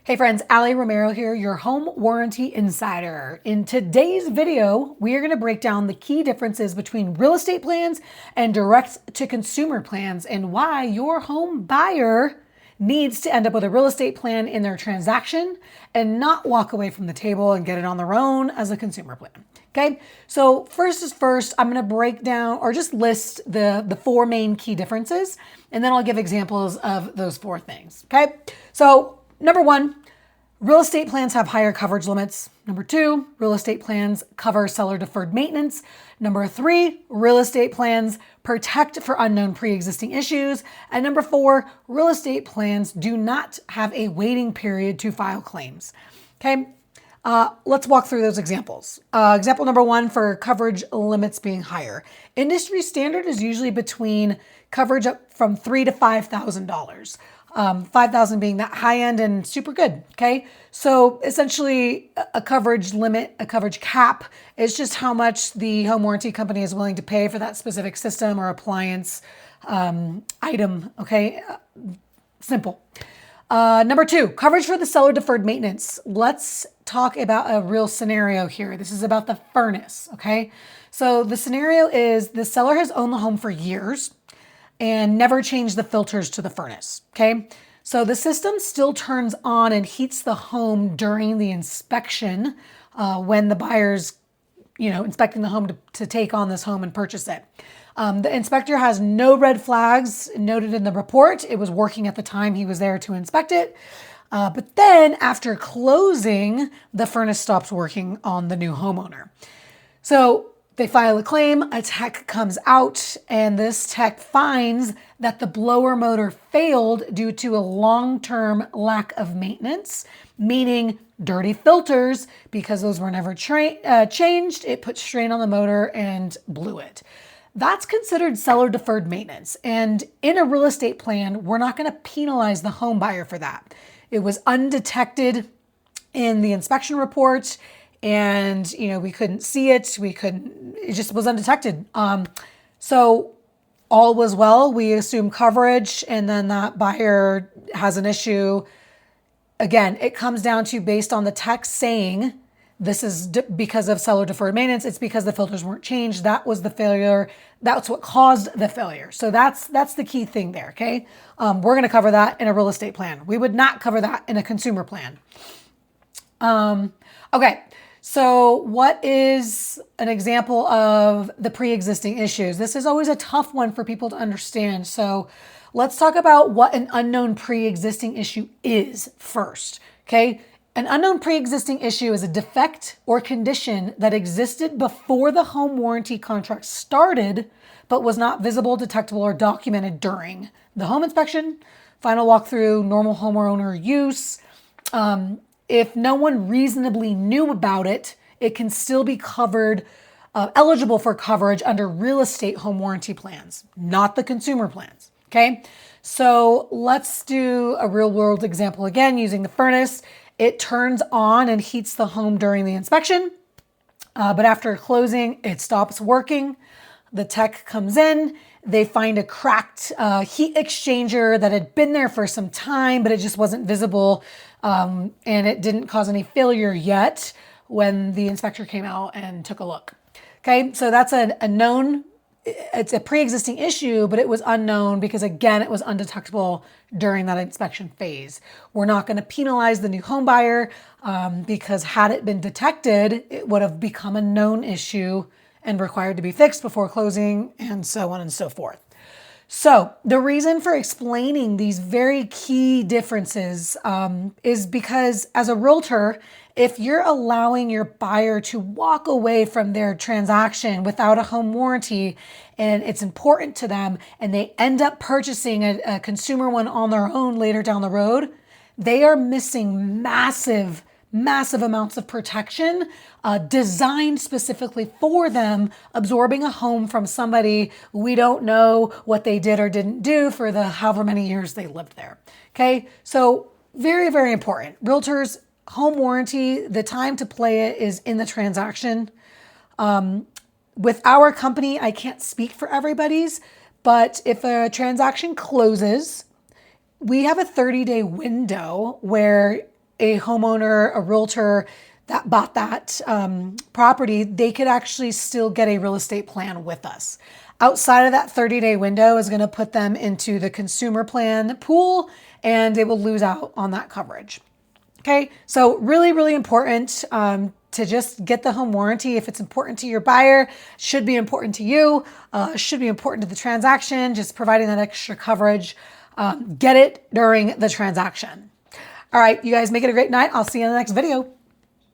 Hey friends, Ali Romero here, your home warranty insider. In today's video, we are going to break down the key differences between real estate plans and direct to consumer plans and why your home buyer needs to end up with a real estate plan in their transaction and not walk away from the table and get it on their own as a consumer plan. Okay, so first is first, I'm going to break down or just list the four main key differences, and then I'll give examples of those four things. Okay, so number one, real estate plans have higher coverage limits. Number two, real estate plans cover seller deferred maintenance. Number three, real estate plans protect for unknown pre-existing issues. And number four, real estate plans do not have a waiting period to file claims. Okay, let's walk through those examples. Example number one for coverage limits being higher. Industry standard is usually between coverage up from $3,000 to $5,000. 5,000 being that high end and super good. Okay. So essentially a coverage limit, a coverage cap is just how much the home warranty company is willing to pay for that specific system or appliance, item. Okay. Simple. Number two, coverage for the seller deferred maintenance. Let's talk about a real scenario here. This is about the furnace. Okay. So the scenario is the seller has owned the home for years and never changed the filters to the furnace, okay? So the system still turns on and heats the home during the inspection when the buyer's, inspecting the home to take on this home and purchase it. The inspector has no red flags noted in the report. It was working at the time he was there to inspect it. But then after closing, the furnace stops working on the new homeowner. So they file a claim, a tech comes out, and this tech finds that the blower motor failed due to a long-term lack of maintenance, meaning dirty filters, because those were never changed. It put strain on the motor and blew it. That's considered seller deferred maintenance. And in a real estate plan, we're not going to penalize the home buyer for that. It was undetected in the inspection report, and we couldn't see it. It just was undetected. So all was well. We assume coverage, and then that buyer has an issue. Again, it comes down to based on the text saying this is because of seller deferred maintenance. It's because the filters weren't changed. That was the failure. That's what caused the failure. So that's the key thing there. Okay. We're going to cover that in a real estate plan. We would not cover that in a consumer plan. Okay. So what is an example of the pre-existing issues? This is always a tough one for people to understand. So let's talk about what an unknown pre-existing issue is first. Okay. An unknown pre-existing issue is a defect or condition that existed before the home warranty contract started, but was not visible, detectable, or documented during the home inspection, final walkthrough, normal homeowner use. If no one reasonably knew about it, it can still be covered, eligible for coverage under real estate home warranty plans, not the consumer plans. Okay. So let's do a real world example again using the furnace. It turns on and heats the home during the inspection, but after closing, it stops working. The tech comes in. They find a cracked heat exchanger that had been there for some time, but it just wasn't visible, and it didn't cause any failure yet when the inspector came out and took a look. Okay, so that's a known, it's a pre-existing issue, but it was unknown because, again, it was undetectable during that inspection phase. We're not going to penalize the new home buyer because had it been detected, it would have become a known issue and required to be fixed before closing, and so on and so forth. So the reason for explaining these very key differences is because as a realtor, if you're allowing your buyer to walk away from their transaction without a home warranty and it's important to them and they end up purchasing a consumer one on their own later down the road, they are missing massive amounts of protection designed specifically for them, absorbing a home from somebody we don't know what they did or didn't do for the however many years they lived there. Okay, so very, very important. Realtors, home warranty, the time to play it is in the transaction. With our company, I can't speak for everybody's, but if a transaction closes, we have a 30-day window where a homeowner, a realtor that bought that property, they could actually still get a real estate plan with us. Outside of that 30-day window is going to put them into the consumer plan pool, and they will lose out on that coverage. Okay, so really, really important to just get the home warranty. If it's important to your buyer, should be important to you, should be important to the transaction, just providing that extra coverage. Get it during the transaction. All right, you guys make it a great night. I'll see you in the next video.